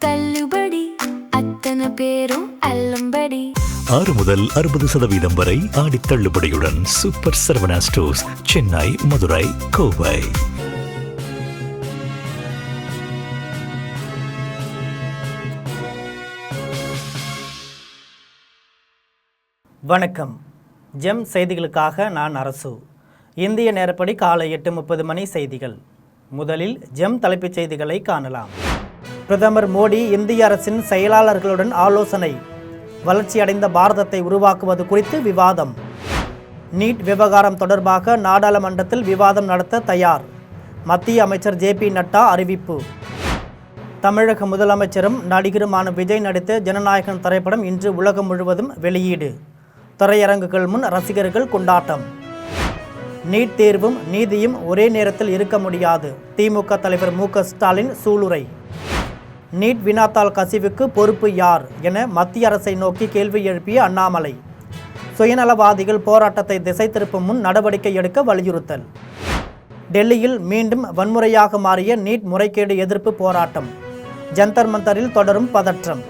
தள்ளுபடி அத்தனை பேரும் அல்லம்படி 6 முதல் 60% வரை ஆடி தள்ளுபடியுடன் சூப்பர் சரவணா ஸ்டோர்ஸ், சென்னை, மதுரை, கோவை. வணக்கம். ஜெம் செய்திகளுக்காக நான் அரசு. இந்திய நேரப்படி காலை 8:30 மணி செய்திகள். முதலில் ஜெம் தலைப்புச் செய்திகளை காணலாம். பிரதமர் மோடி இந்திய அரசின் செயலாளர்களுடன் ஆலோசனை. வளர்ச்சியடைந்த பாரதத்தை உருவாக்குவது குறித்து விவாதம். நீட் விவகாரம் தொடர்பாக நாடாளுமன்றத்தில் விவாதம் நடத்த தயார். மத்திய அமைச்சர் ஜே.பி. நட்டா அறிவிப்பு. தமிழக முதலமைச்சரும் நடிகருமான விஜய் நடித்த ஜனநாயகன் திரைப்படம் இன்று உலகம் முழுவதும் வெளியீடு. திரையரங்குகள் முன் ரசிகர்கள் கொண்டாட்டம். நீட் தேர்வும் நீதியும் ஒரே நேரத்தில் இருக்க முடியாது. திமுக தலைவர் மு.க. ஸ்டாலின் சூளுரை. நீட் வினாத்தாள் கசிவுக்கு பொறுப்பு யார் என மத்திய அரசை நோக்கி கேள்வி எழுப்பிய அண்ணாமலை. சுயநலவாதிகள் போராட்டத்தை திசை திருப்பும் முன் நடவடிக்கை எடுக்க வலியுறுத்தல். டெல்லியில் மீண்டும் வன்முறையாக மாறிய நீட் முறைகேடு எதிர்ப்பு போராட்டம். ஜந்தர் மந்தரில் தொடரும் பதற்றம்.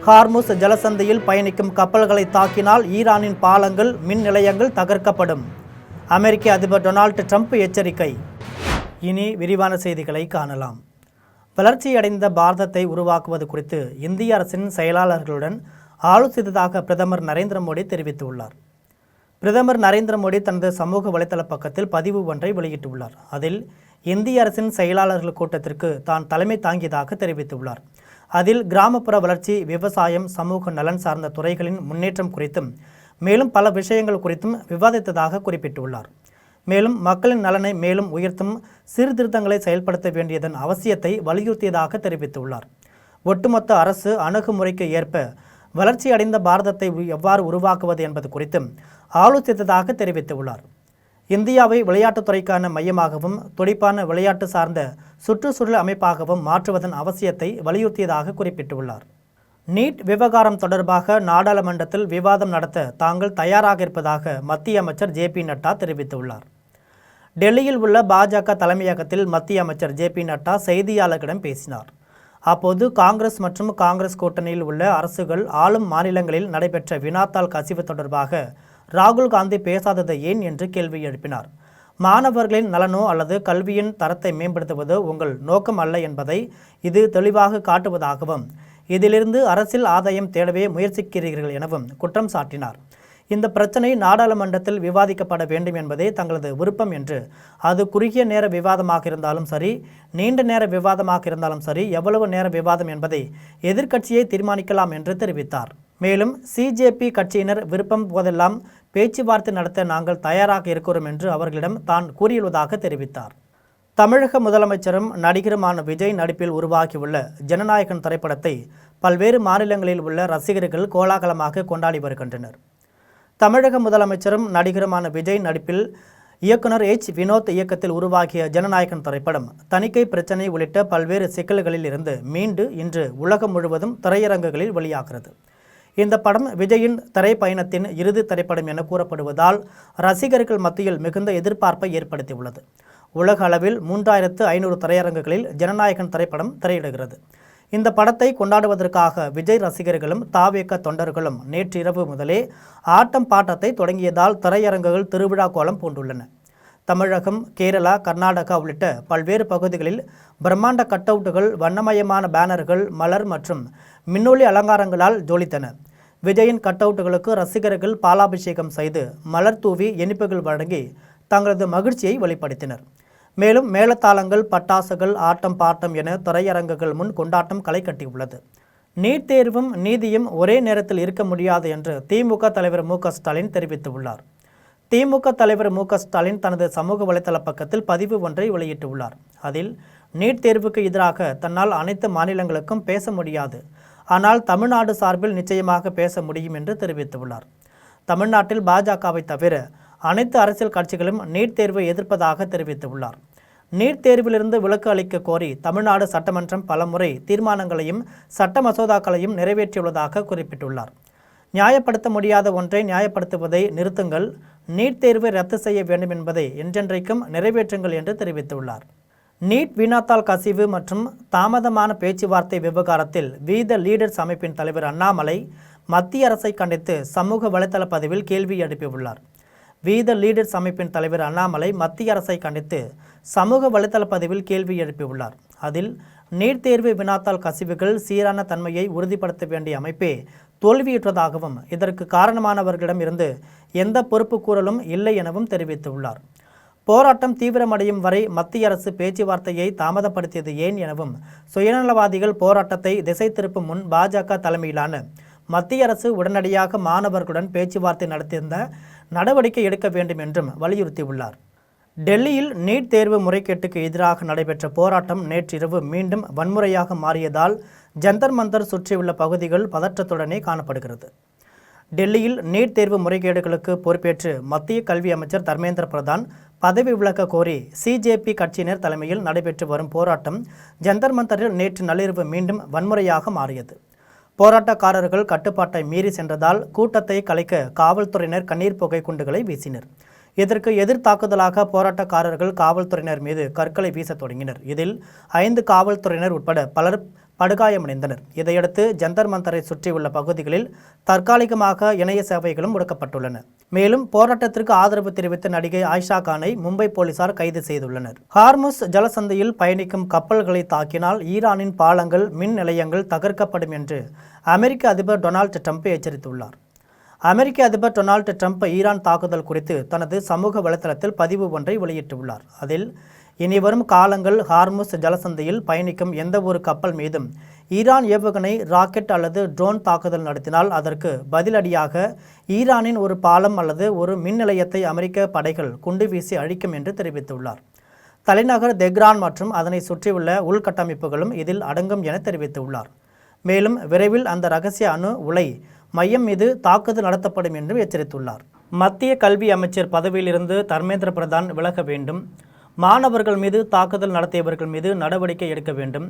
ஹார்முஸ் ஜலசந்தியில் பயணிக்கும் கப்பல்களை தாக்கினால் ஈரானின் பாலங்கள், மின் நிலையங்கள் தகர்க்கப்படும். அமெரிக்க அதிபர் டொனால்டு ட்ரம்ப் எச்சரிக்கை. இனி விரிவான செய்திகளை காணலாம். வளர்ச்சியடைந்த பாரதத்தை உருவாக்குவது குறித்து இந்திய அரசின் செயலாளர்களுடன் ஆலோசித்ததாக பிரதமர் நரேந்திர மோடி தெரிவித்துள்ளார். பிரதமர் நரேந்திர மோடி தனது சமூக வலைதள பக்கத்தில் பதிவு ஒன்றை வெளியிட்டுள்ளார். அதில் இந்திய அரசின் செயலாளர்கள் கூட்டத்திற்கு தான் தலைமை தாங்கியதாக தெரிவித்துள்ளார். அதில் கிராமப்புற வளர்ச்சி, விவசாயம், சமூக நலன் சார்ந்த துறைகளின் முன்னேற்றம் குறித்தும் மேலும் பல விஷயங்கள் குறித்தும் விவாதித்ததாக குறிப்பிட்டுள்ளார். மேலும் மக்களின் நலனை மேலும் உயர்த்தும் சீர்திருத்தங்களை செயல்படுத்த வேண்டியதன் அவசியத்தை வலியுறுத்தியதாக தெரிவித்துள்ளார். ஒட்டுமொத்த அரசு அணுகுமுறைக்கு ஏற்ப வளர்ச்சியடைந்த பாரதத்தை எவ்வாறு உருவாக்குவது என்பது குறித்தும் ஆலோசித்ததாக தெரிவித்துள்ளார். இந்தியாவை விளையாட்டுத்துறைக்கான மையமாகவும் துடிப்பான விளையாட்டு சார்ந்த சுற்றுச்சூழல் அமைப்பாகவும் மாற்றுவதன் அவசியத்தை வலியுறுத்தியதாக குறிப்பிட்டுள்ளார். நீட் விவகாரம் தொடர்பாக நாடாளுமன்றத்தில் விவாதம் நடத்த தாங்கள் தயாராக இருப்பதாக மத்திய அமைச்சர் ஜே.பி. நட்டா தெரிவித்துள்ளார். டெல்லியில் உள்ள பாஜக தலைமையகத்தில் மத்திய அமைச்சர் ஜே.பி. நட்டா செய்தியாளர்களிடம் பேசினார். அப்போது காங்கிரஸ் மற்றும் காங்கிரஸ் கூட்டணியில் உள்ள அரசுகள் ஆளும் மாநிலங்களில் நடைபெற்ற வினாத்தாள் கசிவு தொடர்பாக ராகுல் காந்தி பேசாதது ஏன் என்று கேள்வி எழுப்பினார். மாணவர்களின் நலனோ அல்லது கல்வியின் தரத்தை மேம்படுத்துவதோ உங்கள் நோக்கம் அல்ல என்பதை இது தெளிவாக காட்டுவதாகவும், இதிலிருந்து அரசியல் ஆதாயம் தேடவே முயற்சிக்கிறீர்கள் எனவும் குற்றம் சாட்டினார். இந்த பிரச்சனை நாடாளுமன்றத்தில் விவாதிக்கப்பட வேண்டும் என்பதே தங்களது விருப்பம் என்று, அது குறுகிய நேர விவாதமாக இருந்தாலும் சரி, நீண்ட நேர விவாதமாக இருந்தாலும் சரி, எவ்வளவு நேர விவாதம் என்பதை எதிர்க்கட்சியை தீர்மானிக்கலாம் என்று தெரிவித்தார். மேலும் சிஜேபி கட்சியினர் விருப்பம் போதெல்லாம் பேச்சுவார்த்தை நடத்த நாங்கள் தயாராக இருக்கிறோம் என்று அவர்களிடம் தான் கூறியுள்ளதாக தெரிவித்தார். தமிழக முதலமைச்சரும் நடிகருமான விஜய் நடிப்பில் உருவாகியுள்ள ஜனநாயகன் திரைப்படத்தை பல்வேறு மாநிலங்களில் உள்ள ரசிகர்கள் கோலாகலமாக கொண்டாடி வருகின்றனர். தமிழக முதலமைச்சரும் நடிகருமான விஜய் நடிப்பில் இயக்குனர் எச். வினோத் இயக்கத்தில் உருவாகிய ஜனநாயகன் திரைப்படம் தணிக்கை பிரச்சினை உள்ளிட்ட பல்வேறு சிக்கல்களில் இருந்து மீண்டு இன்று உலகம் முழுவதும் திரையரங்குகளில் வெளியாகிறது. இந்த படம் விஜயின் திரைப்பயணத்தின் இறுதி திரைப்படம் என கூறப்படுவதால் ரசிகர்கள் மத்தியில் மிகுந்த எதிர்பார்ப்பை ஏற்படுத்தியுள்ளது. உலக அளவில் 3500 திரையரங்குகளில் ஜனநாயகன் திரைப்படம் திரையிடுகிறது. இந்த படத்தை கொண்டாடுவதற்காக விஜய் ரசிகர்களும் தாவேக தொண்டர்களும் நேற்றிரவு முதலே ஆட்டம் பாட்டத்தை தொடங்கியதால் திரையரங்குகள் திருவிழா கோலம் பூண்டுள்ளன. தமிழகம், கேரளா, கர்நாடகா உள்ளிட்ட பல்வேறு பகுதிகளில் பிரம்மாண்ட கட்டவுட்டுகள், வண்ணமயமான பேனர்கள், மலர் மற்றும் மின்னொளி அலங்காரங்களால் ஜொலித்தன. விஜயின் கட்டவுட்டுகளுக்கு ரசிகர்கள் பாலாபிஷேகம் செய்து மலர் தூவி இனிப்புகள் வழங்கி தங்களது மகிழ்ச்சியை வெளிப்படுத்தினர். மேலும் மேளதாளங்கள், பட்டாசுகள், ஆட்டம் பாட்டம் என திரையரங்குகள் முன் கொண்டாட்டம் களை கட்டியுள்ளது. நீட் தேர்வும் நீதியும் ஒரே நேரத்தில் இருக்க முடியாது என்று திமுக தலைவர் மு.க. ஸ்டாலின் தெரிவித்துள்ளார். திமுக தலைவர் மு.க. ஸ்டாலின் தனது சமூக வலைதள பக்கத்தில் பதிவு ஒன்றை வெளியிட்டுள்ளார். அதில் நீட் தேர்வுக்கு எதிராக தன்னால் அனைத்து மாநிலங்களுக்கும் பேச முடியாது, ஆனால் தமிழ்நாடு சார்பில் நிச்சயமாக பேச முடியும் என்று தெரிவித்துள்ளார். தமிழ்நாட்டில் பாஜகவை தவிர அனைத்து அரசியல் கட்சிகளும் நீட் தேர்வை எதிர்ப்பதாக தெரிவித்துள்ளார். நீட் தேர்விலிருந்து விலக்கு அளிக்க கோரி தமிழ்நாடு சட்டமன்றம் பலமுறை தீர்மானங்களையும் சட்ட மசோதாக்களையும் நிறைவேற்றியுள்ளதாக குறிப்பிட்டுள்ளார். நியாயப்படுத்த முடியாத ஒன்றை நியாயப்படுத்துவதை நிறுத்துங்கள், நீட் தேர்வை ரத்து செய்ய வேண்டும் என்பதை என்றென்றைக்கும் நிறைவேற்றுங்கள் என்று தெரிவித்துள்ளார். நீட் வினாத்தாள் கசிவு மற்றும் தாமதமான பேச்சுவார்த்தை விவகாரத்தில் வி த லீடர்ஸ் அமைப்பின் தலைவர் அண்ணாமலை மத்திய அரசை கண்டித்து சமூக வலைதள பதிவில் கேள்வி எழுப்பியுள்ளார். வி த லீடர்ஸ் அமைப்பின் தலைவர் அண்ணாமலை மத்திய அரசை கண்டித்து சமூக வலைதள பதிவில் கேள்வி எழுப்பியுள்ளார். அதில் நீட் தேர்வு வினாத்தாள் கசிவுகள் சீரான தன்மையை உறுதிப்படுத்த வேண்டிய அமைப்பே தோல்வியுற்றதாகவும் இதற்கு காரணமானவர்களிடம் இருந்து எந்த பொறுப்பு கூறலும் இல்லை எனவும் தெரிவித்துள்ளார். போராட்டம் தீவிரமடையும் வரை மத்திய அரசு பேச்சுவார்த்தையை தாமதப்படுத்தியது ஏன் எனவும் சுயநலவாதிகள் போராட்டத்தை திசை திருப்பும் முன் பாஜக தலைமையிலான மத்திய அரசு உடனடியாக மாணவர்களுடன் பேச்சுவார்த்தை நடத்தியிருந்த நடவடிக்கை எடுக்க வேண்டும் என்றும் வலியுறுத்தியுள்ளார். டெல்லியில் நீட் தேர்வு முறைகேட்டுக்கு எதிராக நடைபெற்ற போராட்டம் நேற்றிரவு மீண்டும் வன்முறையாக மாறியதால் ஜந்தர் மந்தர் சுற்றியுள்ள பகுதிகள் பதற்றத்துடனே காணப்படுகிறது. டெல்லியில் நீட் தேர்வு முறைகேடுகளுக்கு பொறுப்பேற்று மத்திய கல்வி அமைச்சர் தர்மேந்திர பிரதான் பதவி விலக கோரி சிஜேபி கட்சியினர் தலைமையில் நடைபெற்று வரும் போராட்டம் ஜந்தர் மந்தரில் நேற்று நள்ளிரவு மீண்டும் வன்முறையாக மாறியது. போராட்டக்காரர்கள் கட்டுப்பாட்டை மீறி சென்றதால் கூட்டத்தை கலைக்க காவல்துறையினர் கண்ணீர் புகை குண்டுகளை வீசினர். இதற்கு எதிர்த்தாக்குதலாக போராட்டக்காரர்கள் காவல்துறையினர் மீது கற்களை வீசத் தொடங்கினர். இதில் 5 காவல்துறையினர் உட்பட பலர் படுகாயமடைந்தனர். இதையடுத்து ஜந்தர் மந்தரை சுற்றியுள்ள பகுதிகளில் தற்காலிகமாக இணைய சேவைகளும் முடக்கப்பட்டுள்ளன. மேலும் போராட்டத்திற்கு ஆதரவு தெரிவித்த நடிகை ஆயிஷா கானை மும்பை போலீசார் கைது செய்துள்ளனர். ஹார்முஸ் ஜலசந்தியில் பயணிக்கும் கப்பல்களை தாக்கினால் ஈரானின் பாலங்கள், மின் நிலையங்கள் தகர்க்கப்படும் என்று அமெரிக்க அதிபர் டொனால்டு ட்ரம்ப் எச்சரித்துள்ளார். அமெரிக்க அதிபர் டொனால்டு ட்ரம்ப் ஈரான் தாக்குதல் குறித்து தனது சமூக வலைதளத்தில் பதிவு ஒன்றை வெளியிட்டுள்ளார். அதில் இனிவரும் காலங்கள் ஹார்முஸ் ஜலசந்தியில் பயணிக்கும் எந்த ஒரு கப்பல் மீதும் ஈரான் ஏவுகணை, ராக்கெட் அல்லது ட்ரோன் தாக்குதல் நடத்தினால் அதற்கு பதிலடியாக ஈரானின் ஒரு பாலம் அல்லது ஒரு மின் நிலையத்தை அமெரிக்க படைகள் குண்டு வீசி அழிக்கும் என்று தெரிவித்துள்ளார். தலைநகர் தெஹ்ரான் மற்றும் அதனை சுற்றியுள்ள உள்கட்டமைப்புகளும் இதில் அடங்கும் என தெரிவித்துள்ளார். மேலும் விரைவில் அந்த இரகசிய அணு உலை மையம் மீது தாக்குதல் நடத்தப்படும் என்றும் எச்சரித்துள்ளார். மத்திய கல்வி அமைச்சர் பதவியிலிருந்து தர்மேந்திர பிரதான் விலக வேண்டும். மாணவர்கள் மீது தாக்குதல் நடத்தியவர்கள் மீது நடவடிக்கை எடுக்க வேண்டும்.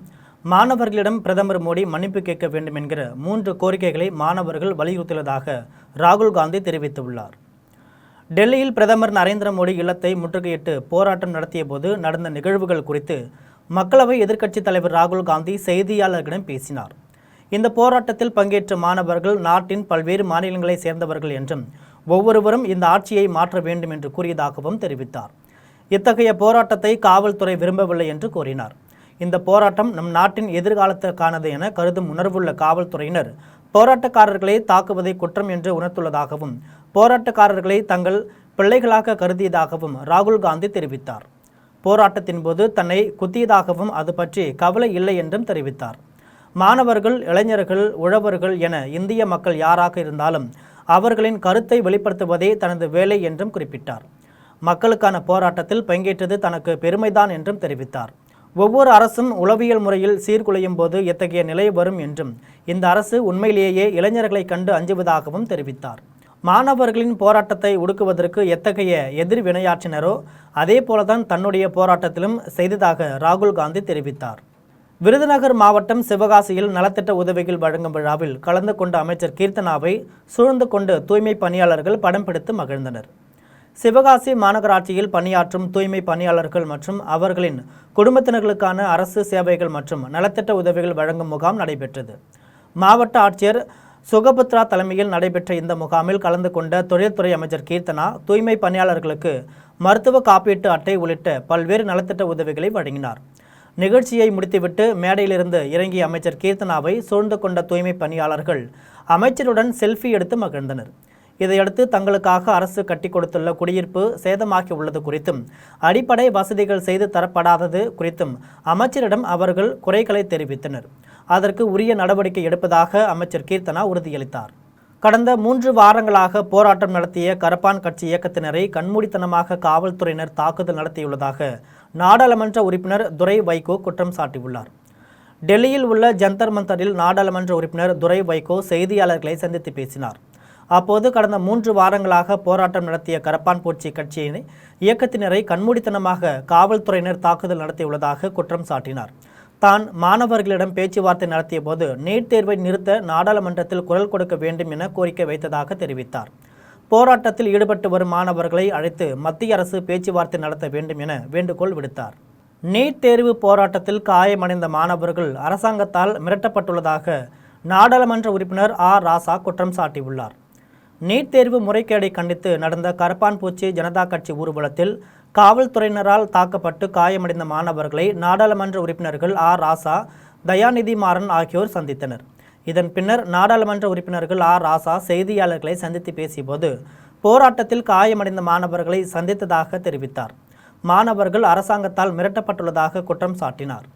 மாணவர்களிடம் பிரதமர் மோடி மன்னிப்பு கேட்க வேண்டும் என்கிற 3 கோரிக்கைகளை மாணவர்கள் வலியுறுத்தியுள்ளதாக ராகுல் காந்தி தெரிவித்துள்ளார். டெல்லியில் பிரதமர் நரேந்திர மோடி இல்லத்தை முற்றுகையிட்டு போராட்டம் நடத்திய போது நடந்த நிகழ்வுகள் குறித்து மக்களவை எதிர்க்கட்சித் தலைவர் ராகுல் காந்தி செய்தியாளர்களிடம் பேசினார். இந்த போராட்டத்தில் பங்கேற்ற மாணவர்கள் நாட்டின் பல்வேறு மாநிலங்களைச் சேர்ந்தவர்கள் என்றும் ஒவ்வொருவரும் இந்த ஆட்சியை மாற்ற வேண்டும் என்று கூறியதாகவும் தெரிவித்தார். இத்தகைய போராட்டத்தை காவல்துறை விரும்பவில்லை என்று கூறினார். இந்த போராட்டம் நம் நாட்டின் எதிர்காலத்திற்கானது என கருதும் உணர்வுள்ள காவல்துறையினர் போராட்டக்காரர்களை தாக்குவதை குற்றம் என்று உணர்த்துள்ளதாகவும் போராட்டக்காரர்களை தங்கள் பிள்ளைகளாக கருதியதாகவும் ராகுல் காந்தி தெரிவித்தார். போராட்டத்தின் போது தன்னை குத்தியதாகவும் அது பற்றி கவலை இல்லை என்றும் தெரிவித்தார். மாணவர்கள், இளைஞர்கள், உழவர்கள் என இந்திய மக்கள் யாராக இருந்தாலும் அவர்களின் கருத்தை வெளிப்படுத்துவதே தனது வேலை என்றும் குறிப்பிட்டார். மக்களுக்கான போராட்டத்தில் பங்கேற்றது தனக்கு பெருமைதான் என்றும் தெரிவித்தார். ஒவ்வொரு அரசும் உளவியல் முறையில் சீர்குலையும் போது எத்தகைய நிலை வரும் என்றும் இந்த அரசு உண்மையிலேயே இளைஞர்களை கண்டு அஞ்சுவதாகவும் தெரிவித்தார். மாணவர்களின் போராட்டத்தை ஒடுக்குவதற்கு எத்தகைய எதிர்வினையாற்றினரோ அதே போலதான் தன்னுடைய போராட்டத்திலும் செய்ததாக ராகுல் காந்தி தெரிவித்தார். விருதுநகர் மாவட்டம் சிவகாசியில் நலத்திட்ட உதவிகள் வழங்கும் விழாவில் கலந்து கொண்ட அமைச்சர் கீர்த்தனாவை சூழ்ந்து கொண்டு தூய்மை பணியாளர்கள் படம் பிடித்து மகிழ்ந்தனர். சிவகாசி மாநகராட்சியில் பணியாற்றும் தூய்மை பணியாளர்கள் மற்றும் அவர்களின் குடும்பத்தினர்களுக்கான அரசு சேவைகள் மற்றும் நலத்திட்ட உதவிகள் வழங்கும் முகாம் நடைபெற்றது. மாவட்ட ஆட்சியர் சுகபுத்ரா தலைமையில் நடைபெற்ற இந்த முகாமில் கலந்து கொண்ட தொழில்துறை அமைச்சர் கீர்த்தனா தூய்மை பணியாளர்களுக்கு மருத்துவ காப்பீட்டு அட்டை உள்ளிட்ட பல்வேறு நலத்திட்ட உதவிகளை வழங்கினார். நிகழ்ச்சியை முடித்துவிட்டு மேடையிலிருந்து இறங்கிய அமைச்சர் கீர்த்தனாவை சூழ்ந்து கொண்ட தூய்மை பணியாளர்கள் அமைச்சருடன் செல்ஃபி எடுத்து மகிழ்ந்தனர். இதையடுத்து தங்களுக்காக அரசு கட்டி கொடுத்துள்ள குடியிருப்பு சேதமாக்கி உள்ளது குறித்தும் அடிப்படை வசதிகள் செய்து தரப்படாதது குறித்தும் அமைச்சரிடம் அவர்கள் குறைகளை தெரிவித்தனர். அதற்கு உரிய நடவடிக்கை எடுப்பதாக அமைச்சர் கீர்த்தனா உறுதியளித்தார். கடந்த 3 வாரங்களாக போராட்டம் நடத்திய கரப்பான் கட்சி இயக்கத்தினரை கண்மூடித்தனமாக காவல்துறையினர் தாக்குதல் நடத்தியுள்ளதாக நாடாளுமன்ற உறுப்பினர் துரை வைகோ குற்றம் சாட்டியுள்ளார். டெல்லியில் உள்ள ஜந்தர் மந்தரில் நாடாளுமன்ற உறுப்பினர் துரை வைகோ செய்தியாளர்களை சந்தித்து பேசினார். அப்போது கடந்த 3 வாரங்களாக போராட்டம் நடத்திய கரப்பான் பூச்சி கட்சியின் இயக்கத்தினரை கண்மூடித்தனமாக காவல்துறையினர் தாக்குதல் நடத்தியுள்ளதாக குற்றம் சாட்டினார். தான் மாணவர்களிடம் பேச்சுவார்த்தை நடத்திய போது நீட் தேர்வை நிறுத்த நாடாளுமன்றத்தில் குரல் கொடுக்க வேண்டும் என கோரிக்கை வைத்ததாக தெரிவித்தார். போராட்டத்தில் ஈடுபட்டு வரும் மாணவர்களை அழைத்து மத்திய அரசு பேச்சுவார்த்தை நடத்த வேண்டும் என வேண்டுகோள் விடுத்தார். நீட் தேர்வு போராட்டத்தில் காயமடைந்த மாணவர்கள் அரசாங்கத்தால் மிரட்டப்பட்டுள்ளதாக நாடாளுமன்ற உறுப்பினர் ஆர் ராசா குற்றம் சாட்டியுள்ளார். நீட் தேர்வு முறைகேடை கண்டித்து நடந்த கரப்பான்பூச்சி ஜனதா கட்சி ஊர்வலத்தில் காவல்துறையினரால் தாக்கப்பட்டு காயமடைந்த மாணவர்களை நாடாளுமன்ற உறுப்பினர்கள் ஆர் ராசா, தயாநிதி மாறன் ஆகியோர் சந்தித்தனர். இதன் பின்னர் நாடாளுமன்ற உறுப்பினர்கள் ஆர் ராசா செய்தியாளர்களை சந்தித்து பேசியபோது போராட்டத்தில் காயமடைந்த மாணவர்களை சந்தித்ததாக தெரிவித்தார். மாணவர்கள் அரசாங்கத்தால் மிரட்டப்பட்டுள்ளதாக குற்றம் சாட்டினார்.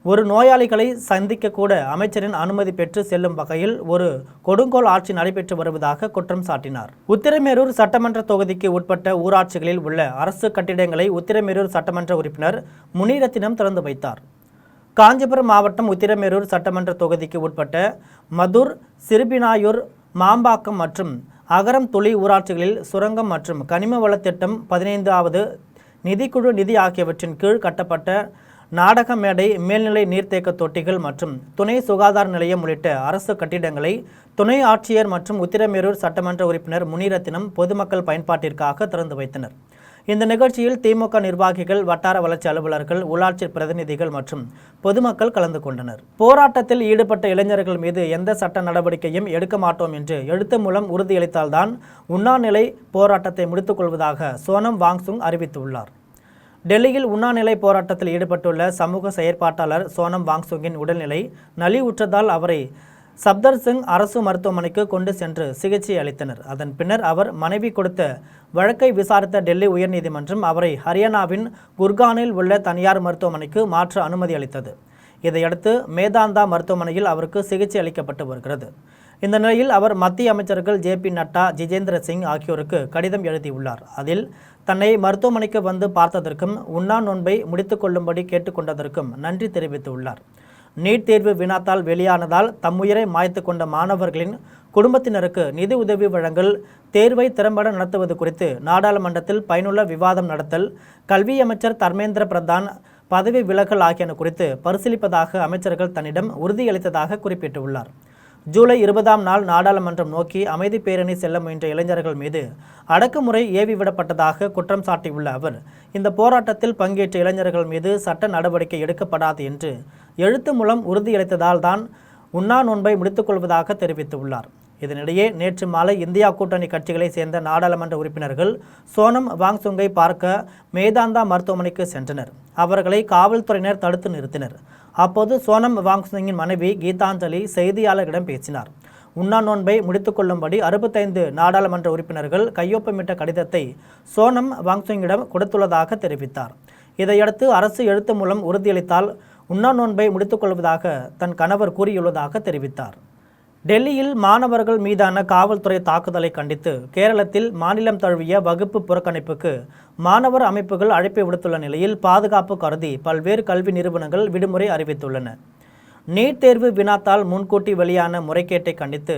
ஒரு நோயாளிகளை சந்திக்க கூட அமைச்சரின் அனுமதி பெற்று செல்லும் வகையில் ஒரு கொடுங்கோல் ஆட்சி நடைபெற்று வருவதாக குற்றம் சாட்டினார். உத்திரமேரூர் சட்டமன்ற தொகுதிக்கு உட்பட்ட ஊராட்சிகளில் உள்ள அரசு கட்டிடங்களை உத்திரமேரூர் சட்டமன்ற உறுப்பினர் முனிரத்தினம் திறந்து வைத்தார். காஞ்சிபுரம் மாவட்டம் உத்திரமேரூர் சட்டமன்ற தொகுதிக்கு உட்பட்ட மதுர், சிறுபினாயூர், மாம்பாக்கம் மற்றும் அகரம் துளி ஊராட்சிகளில் சுரங்கம் மற்றும் கனிம வள திட்டம் 15வது நிதிக்குழு நிதி ஆகியவற்றின் கீழ் கட்டப்பட்ட நாடக மேடை, மேல்நிலை நீர்த்தேக்க தொட்டிகள் மற்றும் துணை சுகாதார நிலையம் உள்ளிட்ட அரசு கட்டிடங்களை துணை ஆட்சியர் மற்றும் உத்திரமேரூர் சட்டமன்ற உறுப்பினர் முனிரத்தினம் பொதுமக்கள் பயன்பாட்டிற்காக திறந்து வைத்தனர். இந்த நிகழ்ச்சியில் திமுக நிர்வாகிகள், வட்டார வளர்ச்சி அலுவலர்கள், உள்ளாட்சி பிரதிநிதிகள் மற்றும் பொதுமக்கள் கலந்து கொண்டனர். போராட்டத்தில் ஈடுபட்ட இளைஞர்கள் மீது எந்த சட்ட நடவடிக்கையும் எடுக்க மாட்டோம் என்று எழுத்து மூலம் உறுதியளித்தால்தான் உண்ணாநிலை போராட்டத்தை முடித்துக் கொள்வதாக சோனம் வாங்சுங் அறிவித்துள்ளார். டெல்லியில் உண்ணாநிலை போராட்டத்தில் ஈடுபட்டுள்ள சமூக செயற்பாட்டாளர் சோனம் வாங்சுங்கின் உடல்நிலை நலிவுற்றதால் அவரை சப்தர்சிங் அரசு மருத்துவமனைக்கு கொண்டு சென்று சிகிச்சை அளித்தனர். அதன் பின்னர் அவர் மனைவி கொடுத்த வழக்கை விசாரித்த டெல்லி உயர்நீதிமன்றம் அவரை ஹரியானாவின் குர்கானில் உள்ள தனியார் மருத்துவமனைக்கு மாற்ற அனுமதி அளித்தது. இதையடுத்து மேதாந்தா மருத்துவமனையில் அவருக்கு சிகிச்சை அளிக்கப்பட்டு வருகிறது. இந்த நிலையில் அவர் மத்திய அமைச்சர்கள் JP நட்டா, ஜிதேந்திர சிங் ஆகியோருக்கு கடிதம் எழுதியுள்ளார். அதில் தன்னை மருத்துவமனைக்கு வந்து பார்த்ததற்கும் உண்ணா நோன்பை முடித்துக் கொள்ளும்படி கேட்டுக்கொண்டதற்கும் நன்றி தெரிவித்துள்ளார். நீட் தேர்வு வினாத்தால் வெளியானதால் தம்முயிரை மாய்த்து கொண்ட மாணவர்களின் குடும்பத்தினருக்கு நிதி உதவி வழங்கல், தேர்வை திறம்பட நடத்துவது குறித்து நாடாளுமன்றத்தில் பயனுள்ள விவாதம் நடத்தல், கல்வி அமைச்சர் தர்மேந்திர பிரதான் பதவி விலகல் ஆகியன குறித்து பரிசீலிப்பதாக அமைச்சர்கள் தன்னிடம் உறுதியளித்ததாக குறிப்பிட்டுள்ளார். ஜூலை 20ஆம் நாள் நாடாளுமன்றம் நோக்கி அமைதி பேரணி செல்ல முயன்ற இளைஞர்கள் மீது அடக்குமுறை ஏவிவிடப்பட்டதாக குற்றம் சாட்டியுள்ள அவர், இந்த போராட்டத்தில் பங்கேற்ற இளைஞர்கள் மீது சட்ட நடவடிக்கை எடுக்கப்படாது என்று எழுத்து மூலம் உறுதியளித்ததால் தான் உண்ணா நோன்பை முடித்துக் கொள்வதாக தெரிவித்துள்ளார். இதனிடையே நேற்று மாலை இந்தியா கூட்டணி கட்சிகளை சேர்ந்த நாடாளுமன்ற உறுப்பினர்கள் சோனம் வாங்சுங்கை பார்க்க மேதாந்தா மருத்துவமனைக்கு சென்றனர். அவர்களை காவல்துறையினர் தடுத்து நிறுத்தினர். அப்போது சோனம் வாங்சுங்கின் மனைவி கீதாஞ்சலி செய்தியாளர்களிடம் பேசினார். உண்ணா நோன்பை முடித்துக் கொள்ளும்படி 65 நாடாளுமன்ற உறுப்பினர்கள் கையொப்பமிட்ட கடிதத்தை சோனம் வாங்சுங்கிடம் கொடுத்துள்ளதாக தெரிவித்தார். இதையடுத்து அரசு எழுத்து மூலம் உறுதியளித்தால் உண்ணா நோன்பை முடித்துக் கொள்வதாக தன் கணவர் கூறியுள்ளதாக தெரிவித்தார். டெல்லியில் மாணவர்கள் மீதான காவல்துறை தாக்குதலை கண்டித்து கேரளத்தில் மாநிலம் தழுவிய வகுப்பு புறக்கணிப்புக்கு மாணவர் அமைப்புகள் அழைப்பு விடுத்துள்ள நிலையில் பாதுகாப்பு கருதி பல்வேறு கல்வி நிறுவனங்கள் விடுமுறை அறிவித்துள்ளன. நீட் தேர்வு வினாத்தால் முன்கூட்டி வெளியான முறைகேட்டை கண்டித்து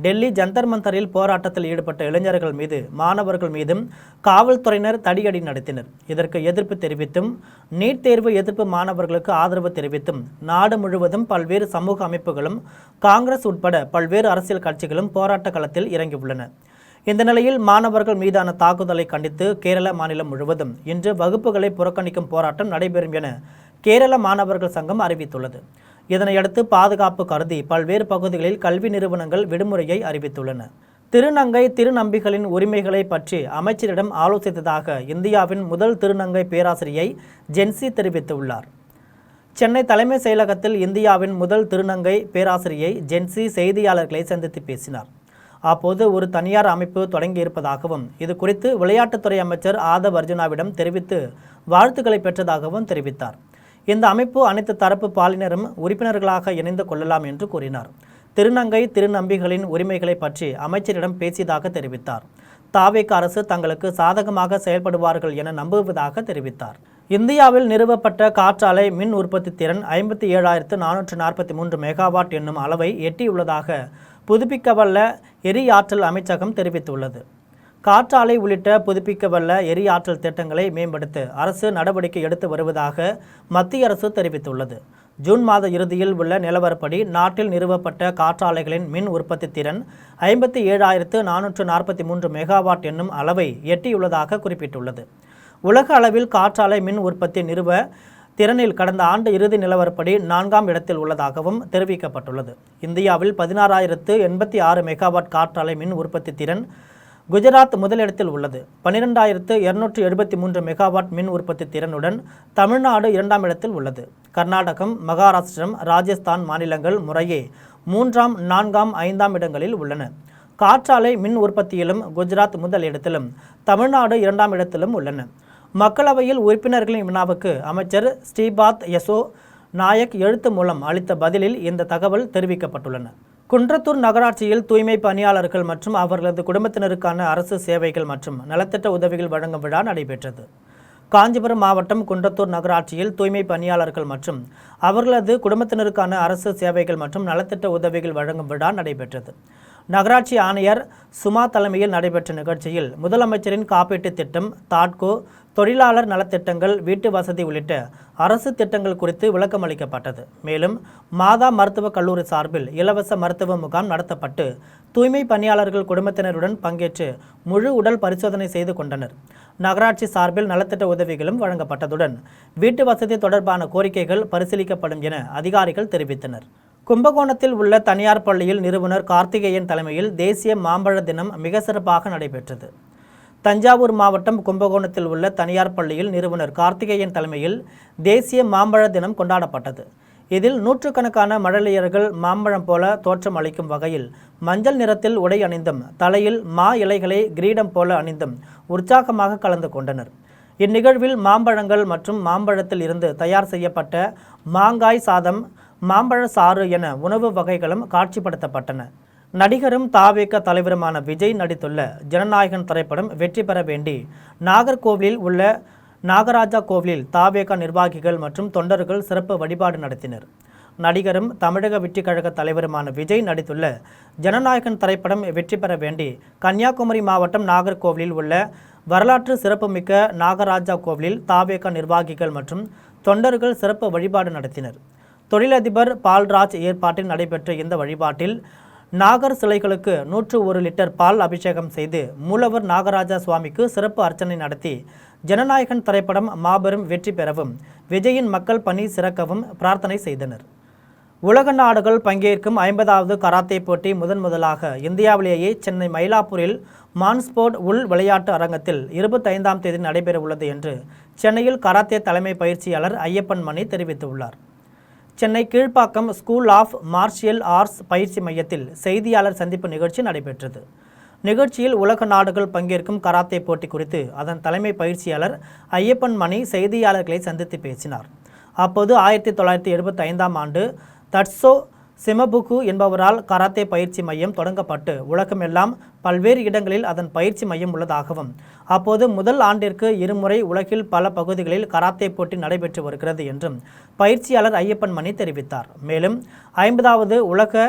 டெல்லி ஜந்தர் மந்தரில் போராட்டத்தில் ஈடுபட்ட இளைஞர்கள் மீது மாணவர்கள் மீதும் காவல்துறையினர் தடியடி நடத்தினர். இதற்கு எதிர்ப்பு தெரிவித்தும் நீட் தேர்வு எதிர்ப்பு மாணவர்களுக்கு ஆதரவு தெரிவித்தும் நாடு முழுவதும் பல்வேறு சமூக அமைப்புகளும் காங்கிரஸ் உட்பட பல்வேறு அரசியல் கட்சிகளும் போராட்ட களத்தில் இறங்கியுள்ளன. இந்த நிலையில் மாணவர்கள் மீதான தாக்குதலை கண்டித்து கேரள மாநிலம் முழுவதும் இன்று வகுப்புகளை புறக்கணிக்கும் போராட்டம் நடைபெறும் என கேரள மாணவர்கள் சங்கம் அறிவித்துள்ளது. இதனையடுத்து பாதுகாப்பு கருதி பல்வேறு பகுதிகளில் கல்வி நிறுவனங்கள் விடுமுறையை அறிவித்துள்ளன. திருநங்கை திருநம்பிகளின் உரிமைகளை பற்றி அமைச்சரிடம் ஆலோசித்ததாக இந்தியாவின் முதல் திருநங்கை பேராசிரியை ஜென்சி தெரிவித்துள்ளார். சென்னை தலைமை செயலகத்தில் இந்தியாவின் முதல் திருநங்கை பேராசிரியை ஜென்சி செய்தியாளர்களை சந்தித்து பேசினார். அப்போது ஒரு தனியார் அமைப்பு தொடங்கியிருப்பதாகவும் இது குறித்து விளையாட்டுத்துறை அமைச்சர் ஆதவ் அர்ஜுனாவிடம் தெரிவித்து வாழ்த்துக்களை பெற்றதாகவும் தெரிவித்தார். இந்த அமைப்பு அனைத்து தரப்பு பாலினரும் உறுப்பினர்களாக இணைந்து கொள்ளலாம் என்று கூறினார். திருநங்கை திருநம்பிகளின் உரிமைகளை பற்றி அமைச்சரிடம் பேசியதாக தெரிவித்தார். தாவேக அரசு தங்களுக்கு சாதகமாக செயல்படுவார்கள் என நம்புவதாக தெரிவித்தார். இந்தியாவில் நிறுவப்பட்ட காற்றாலை மின் உற்பத்தி திறன் 57,443 மெகாவாட் என்னும் அளவை எட்டியுள்ளதாக புதுப்பிக்கவல்ல எரியாற்றல் அமைச்சகம் தெரிவித்துள்ளது. காற்றாலை உள்ளிட்ட புதுப்பிக்கவல்ல எரியாற்றல் திட்டங்களை மேம்படுத்த அரசு நடவடிக்கை எடுத்து வருவதாக மத்திய அரசு தெரிவித்துள்ளது. ஜூன் மாத இறுதியில் உள்ள நிலவரப்படி நாட்டில் நிறுவப்பட்ட காற்றாலைகளின் மின் உற்பத்தி திறன் 57,443 மெகாவாட் என்னும் அளவை எட்டியுள்ளதாக குறிப்பிட்டுள்ளது. உலக அளவில் காற்றாலை மின் உற்பத்தி நிறுவ திறனில் கடந்த ஆண்டு இறுதி நிலவரப்படி 4ஆம் இடத்தில் உள்ளதாகவும் தெரிவிக்கப்பட்டுள்ளது. இந்தியாவில் 16,086 மெகாவாட் காற்றாலை மின் உற்பத்தி திறன் குஜராத் முதலிடத்தில் உள்ளது. 12,273 மெகாவாட் மின் உற்பத்தி திறனுடன் தமிழ்நாடு 2ஆம் இடத்தில் உள்ளது. கர்நாடகம், மகாராஷ்டிரம், ராஜஸ்தான் மாநிலங்கள் முறையே 3ஆம், 4ஆம், 5ஆம் இடங்களில் உள்ளன. காற்றாலை மின் உற்பத்தியிலும் குஜராத் முதல் இடத்திலும் தமிழ்நாடு 2ஆம் இடத்திலும் உள்ளன. மக்களவையில் உறுப்பினர்களின் வினாவுக்கு அமைச்சர் ஸ்ரீபாத் யசோ நாயக் எழுத்து மூலம் அளித்த பதிலில் இந்த தகவல் தெரிவிக்கப்பட்டுள்ளன. குன்றத்தூர் நகராட்சியில் தூய்மை பணியாளர்கள் மற்றும் அவர்களது குடும்பத்தினருக்கான அரசு சேவைகள் மற்றும் நலத்திட்ட உதவிகள் வழங்கும் விழா நடைபெற்றது. காஞ்சிபுரம் மாவட்டம் குன்றத்தூர் நகராட்சியில் தூய்மை பணியாளர்கள் மற்றும் அவர்களது குடும்பத்தினருக்கான அரசு சேவைகள் மற்றும் நலத்திட்ட உதவிகள் வழங்கும் விழா நடைபெற்றது. நகராட்சி ஆணையர் சுமா தலைமையில் நடைபெற்ற நிகழ்ச்சியில் முதலமைச்சரின் காப்பீட்டுத் திட்டம், தாட்கோ, தொழிலாளர் நலத்திட்டங்கள், வீட்டு வசதி உள்ளிட்ட அரசு திட்டங்கள் குறித்து விளக்கம் அளிக்கப்பட்டது. மேலும் மாதா மருத்துவக் கல்லூரி சார்பில் இலவச மருத்துவ முகாம் நடத்தப்பட்டு தூய்மை பணியாளர்கள் குடும்பத்தினருடன் பங்கேற்று முழு உடல் பரிசோதனை செய்து கொண்டனர். நகராட்சி சார்பில் நலத்திட்ட உதவிகளும் வழங்கப்பட்டதுடன் வீட்டு வசதி தொடர்பான கோரிக்கைகள் பரிசீலிக்கப்படும் என அதிகாரிகள் தெரிவித்தனர். கும்பகோணத்தில் உள்ள தனியார் பள்ளியில் நிறுவனர் கார்த்திகேயன் தலைமையில் தேசிய மாம்பழ தினம் மிக சிறப்பாக நடைபெற்றது. தஞ்சாவூர் மாவட்டம் கும்பகோணத்தில் உள்ள தனியார் பள்ளியில் நிறுவனர் கார்த்திகேயன் தலைமையில் தேசிய மாம்பழ தினம் கொண்டாடப்பட்டது. இதில் நூற்றுக்கணக்கான மழலையர்கள் மாம்பழம் போல தோற்றம் அளிக்கும் வகையில் மஞ்சள் நிறத்தில் உடை அணிந்தும் தலையில் மா இலைகளை கிரீடம் போல அணிந்தும் உற்சாகமாக கலந்து கொண்டனர். இந்நிகழ்வில் மாம்பழங்கள் மற்றும் மாம்பழத்தில் இருந்து தயார் செய்யப்பட்ட மாங்காய் சாதம், மாம்பழ சாறு என உணவு வகைகளும் காட்சிப்படுத்தப்பட்டன. நடிகரும் தாவேக தலைவருமான விஜய் நடித்துள்ள ஜனநாயகன் திரைப்படம் வெற்றி பெற வேண்டி நாகர்கோவிலில் உள்ள நாகராஜா கோவிலில் தாவேக நிர்வாகிகள் மற்றும் தொண்டர்கள் சிறப்பு வழிபாடு நடத்தினர். நடிகரும் தமிழக வெற்றிக் கழக தலைவருமான விஜய் நடித்துள்ள ஜனநாயகன் திரைப்படம் வெற்றி பெற வேண்டி கன்னியாகுமரி மாவட்டம் நாகர்கோவிலில் உள்ள வரலாற்று சிறப்புமிக்க நாகராஜா கோவிலில் தாவேக நிர்வாகிகள் மற்றும் தொண்டர்கள் சிறப்பு வழிபாடு நடத்தினர். தொழிலதிபர் பால்ராஜ் ஏற்பாட்டில் நடைபெற்ற இந்த வழிபாட்டில் நாகர் சிலைகளுக்கு 101 லிட்டர் பால் அபிஷேகம் செய்து மூலவர் நாகராஜா சுவாமிக்கு சிறப்பு அர்ச்சனை நடத்தி ஜனநாயகன் திரைப்படம் மாபெரும் வெற்றி பெறவும் விஜயின் மக்கள் பணி சிறக்கவும் பிரார்த்தனை செய்தனர். உலக நாடுகள் பங்கேற்கும் 50வது கராத்தே போட்டி முதலாக இந்தியாவிலேயே சென்னை மயிலாப்பூரில் மான்ஸ்போர்ட் உள் விளையாட்டு அரங்கத்தில் 25ஆம் தேதி நடைபெற உள்ளது என்று சென்னையில் கராத்தே தலைமை பயிற்சியாளர் ஐயப்பன் மணி தெரிவித்துள்ளார். Chennai Kilpauk school of martial arts பயிற்சி மையத்தில் செய்தியாளர் சந்திப்பு நிகழ்ச்சி நடைபெற்றது. நிகழ்ச்சியில் உலக நாடுகள் பங்கேற்கும் கராத்தே போட்டி குறித்து அதன் தலைமை பயிற்சியாளர் ஐயப்பன் மணி செய்தியாளர்களை சந்தித்து பேசினார். அப்போது 1975ஆம் ஆண்டு தட்சோ சிமபுகு என்பவரால் கராத்தே பயிற்சி மையம் தொடங்கப்பட்டு உலகமெல்லாம் பல்வேறு இடங்களில் அதன் பயிற்சி மையம் உள்ளதாகவும் அப்போது முதல் ஆண்டிற்கு 2 முறை உலகில் பல பகுதிகளில் கராத்தே போட்டி நடைபெற்று வருகிறது என்றும் பயிற்சியாளர் ஐயப்பன் மணி தெரிவித்தார். மேலும் 50வது உலக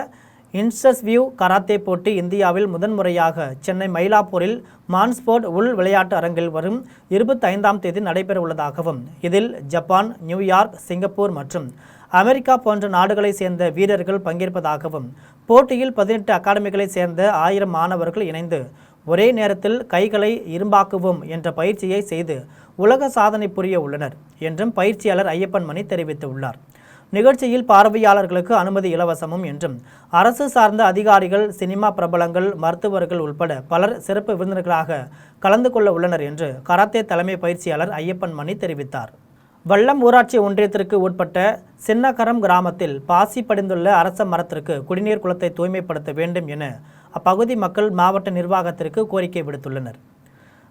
இன்ஸ்டஸ்வியூ கராத்தே போட்டி இந்தியாவில் முதன்முறையாக சென்னை மயிலாப்பூரில் மான்ஸ்போர்ட் உள் விளையாட்டு அரங்கில் வரும் 25ஆம் தேதி நடைபெற உள்ளதாகவும் இதில் ஜப்பான், நியூயார்க், சிங்கப்பூர் மற்றும் அமெரிக்கா போன்ற நாடுகளை சேர்ந்த வீரர்கள் பங்கேற்பதாகவும் போட்டியில் 18 அகாடமிகளை சேர்ந்த 1000 மாணவர்கள் இணைந்து ஒரே நேரத்தில் கைகளை இரும்பாக்குவோம் என்ற பயிற்சியை செய்து உலக சாதனை புரிய உள்ளனர் என்றும் பயிற்சியாளர் ஐயப்பன் மணி தெரிவித்துள்ளார். நிகழ்ச்சியில் பார்வையாளர்களுக்கு அனுமதி இலவசமும் என்றும் அரசு சார்ந்த அதிகாரிகள், சினிமா பிரபலங்கள், மருத்துவர்கள் உட்பட பலர் சிறப்பு விருந்தினர்களாக கலந்து கொள்ள உள்ளனர் என்று கராத்தே தலைமை பயிற்சியாளர் ஐயப்பன் மணி தெரிவித்தார். வல்லம் ஊராட்சி ஒன்றியத்திற்கு உட்பட்ட சின்னகரம் கிராமத்தில் பாசி படிந்துள்ள அரச மரத்திற்கு குடிநீர் குளத்தை தூய்மைப்படுத்த வேண்டும் என அப்பகுதி மக்கள் மாவட்ட நிர்வாகத்திற்கு கோரிக்கை விடுத்துள்ளனர்.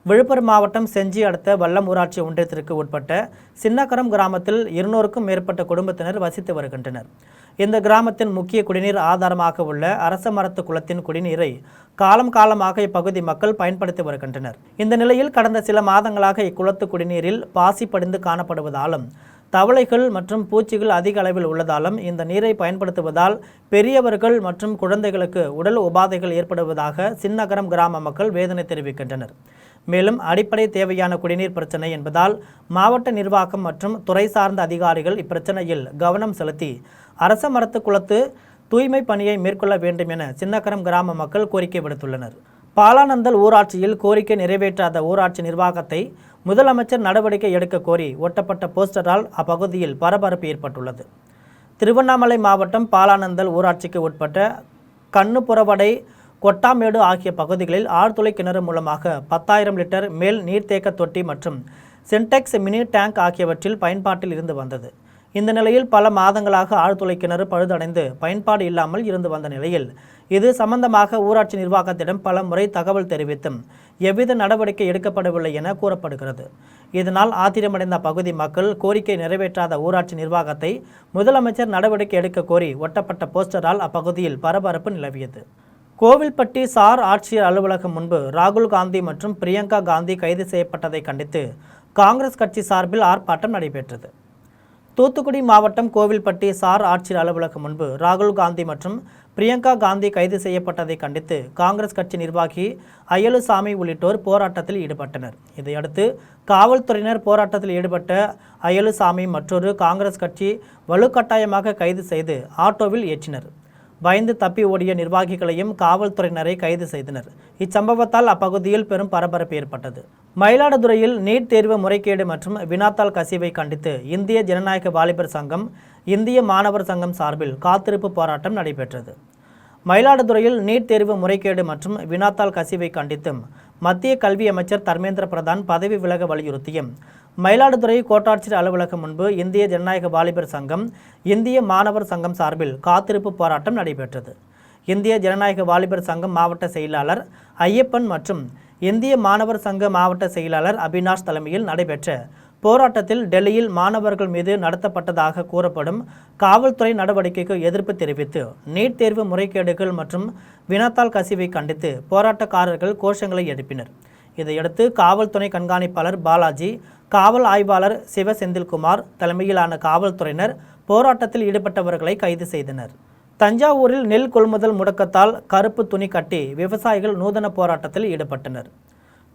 விழுப்புரம் மாவட்டம் செஞ்சி அடுத்த வல்லம் ஊராட்சி ஒன்றியத்திற்கு உட்பட்ட சின்னகரம் கிராமத்தில் 200க்கும் மேற்பட்ட குடும்பத்தினர் வசித்து வருகின்றனர். இந்த கிராமத்தின் முக்கிய குடிநீர் ஆதாரமாக உள்ள அரச மரத்து குளத்தின் குடிநீரை காலமாக இப்பகுதி மக்கள் பயன்படுத்தி வருகின்றனர். இந்த நிலையில் கடந்த சில மாதங்களாக இக்குளத்து குடிநீரில் பாசி படிந்து காணப்படுவதாலும் தவளைகள் மற்றும் பூச்சிகள் அதிக அளவில் உள்ளதாலும் இந்த நீரை பயன்படுத்துவதால் பெரியவர்கள் மற்றும் குழந்தைகளுக்கு உடல் உபாதைகள் ஏற்படுவதாக சின்னகரம் கிராம மக்கள் வேதனை தெரிவிக்கின்றனர். மேலும் அடிப்படை தேவையான குடிநீர் பிரச்சனை என்பதால் மாவட்ட நிர்வாகம் மற்றும் துறை சார்ந்த அதிகாரிகள் இப்பிரச்சனையில் கவனம் செலுத்தி அரச மரத்து குளத்து தூய்மை பணியை மேற்கொள்ள வேண்டும் என சின்னகரம் கிராம மக்கள் கோரிக்கை விடுத்துள்ளனர். பாலானந்தல் ஊராட்சியில் கோரிக்கை நிறைவேற்றாத ஊராட்சி நிர்வாகத்தை முதலமைச்சர் நடவடிக்கை எடுக்க கோரி ஒட்டப்பட்ட போஸ்டரால் அப்பகுதியில் பரபரப்பு ஏற்பட்டுள்ளது. திருவண்ணாமலை மாவட்டம் பாலானந்தல் ஊராட்சிக்கு உட்பட்ட கண்ணுப்புறவடை, கொட்டாமேடு ஆகிய பகுதிகளில் ஆழ்துளை கிணறு மூலமாக 10,000 லிட்டர் மேல் நீர்த்தேக்க தொட்டி மற்றும் சின்டெக்ஸ் மினி டேங்க் ஆகியவற்றில் பயன்பாட்டில் இருந்து வந்தது. இந்த நிலையில் பல மாதங்களாக ஆழ்துளை கிணறு பழுதடைந்து பயன்பாடு இல்லாமல் இருந்து வந்த நிலையில் இது சம்பந்தமாக ஊராட்சி நிர்வாகத்திடம் பல முறை தகவல் தெரிவித்தும் எவ்வித நடவடிக்கை எடுக்கப்படவில்லை என கூறப்படுகிறது. இதனால் ஆத்திரமடைந்த பகுதி மக்கள் கோரிக்கை நிறைவேற்றாத ஊராட்சி நிர்வாகத்தை முதலமைச்சர் நடவடிக்கை எடுக்க கோரி ஒட்டப்பட்ட போஸ்டரால் அப்பகுதியில் பரபரப்பு நிலவியது. கோவில்பட்டி சார் ஆட்சியர் அலுவலகம் முன்பு ராகுல் காந்தி மற்றும் பிரியங்கா காந்தி கைது செய்யப்பட்டதை கண்டித்து காங்கிரஸ் கட்சி சார்பில் ஆர்ப்பாட்டம் நடைபெற்றது. தூத்துக்குடி மாவட்டம் கோவில்பட்டி சார் ஆட்சியர் அலுவலகம் முன்பு ராகுல் காந்தி மற்றும் பிரியங்கா காந்தி கைது செய்யப்பட்டதை கண்டித்து காங்கிரஸ் கட்சி நிர்வாகி அய்யலுசாமி உள்ளிட்டோர் போராட்டத்தில் ஈடுபட்டனர். இதையடுத்து காவல்துறையினர் போராட்டத்தில் ஈடுபட்ட அய்யலுசாமி மற்றொரு காங்கிரஸ் கட்சி வலுக்கட்டாயமாக கைது செய்து ஆட்டோவில் ஏற்றினர். பயந்து தப்பி ஓடிய நிர்வாகிகளையும் காவல்துறையினரை கைது செய்தனர். இச்சம்பவத்தால் அப்பகுதியில் பெரும் பரபரப்பு ஏற்பட்டது. மயிலாடுதுறையில் நீட் தேர்வு முறைகேடு மற்றும் வினாத்தாள் கசிவை கண்டித்து இந்திய ஜனநாயக வாலிபர் சங்கம், இந்திய மாணவர் சங்கம் சார்பில் காத்திருப்பு போராட்டம் நடைபெற்றது. மயிலாடுதுறையில் நீட் தேர்வு முறைகேடு மற்றும் வினாத்தாள் கசிவை கண்டித்தும் மத்திய கல்வி அமைச்சர் தர்மேந்திர பிரதான் பதவி விலக வலியுறுத்தியும் மயிலாடுதுறை கோட்டாட்சியர் அலுவலகம் முன்பு இந்திய ஜனநாயக வாலிபர் சங்கம், இந்திய மாணவர் சங்கம் சார்பில் காத்திருப்பு போராட்டம் நடைபெற்றது. இந்திய ஜனநாயக வாலிபர் சங்கம் மாவட்ட செயலாளர் ஐயப்பன் மற்றும் இந்திய மாணவர் சங்க மாவட்ட செயலாளர் அபினாஷ் தலைமையில் நடைபெற்ற போராட்டத்தில் டெல்லியில் மாணவர்கள் மீது நடத்தப்பட்டதாக கூறப்படும் காவல்துறை நடவடிக்கைக்கு எதிர்ப்பு தெரிவித்து நீட் தேர்வு முறைகேடுகள் மற்றும் வினாத்தாள் கசிவை கண்டித்து போராட்டக்காரர்கள் கோஷங்களை எழுப்பினர். இதையடுத்து காவல்துறை கண்காணிப்பாளர் பாலாஜி, காவல் ஆய்வாளர் சிவசெந்தில்குமார் தலைமையிலான காவல்துறையினர் போராட்டத்தில் ஈடுபட்டவர்களை கைது செய்தனர். தஞ்சாவூரில் நெல் கொள்முதல் முடக்கத்தால் கருப்பு துணி கட்டி விவசாயிகள் நூதன போராட்டத்தில் ஈடுபட்டனர்.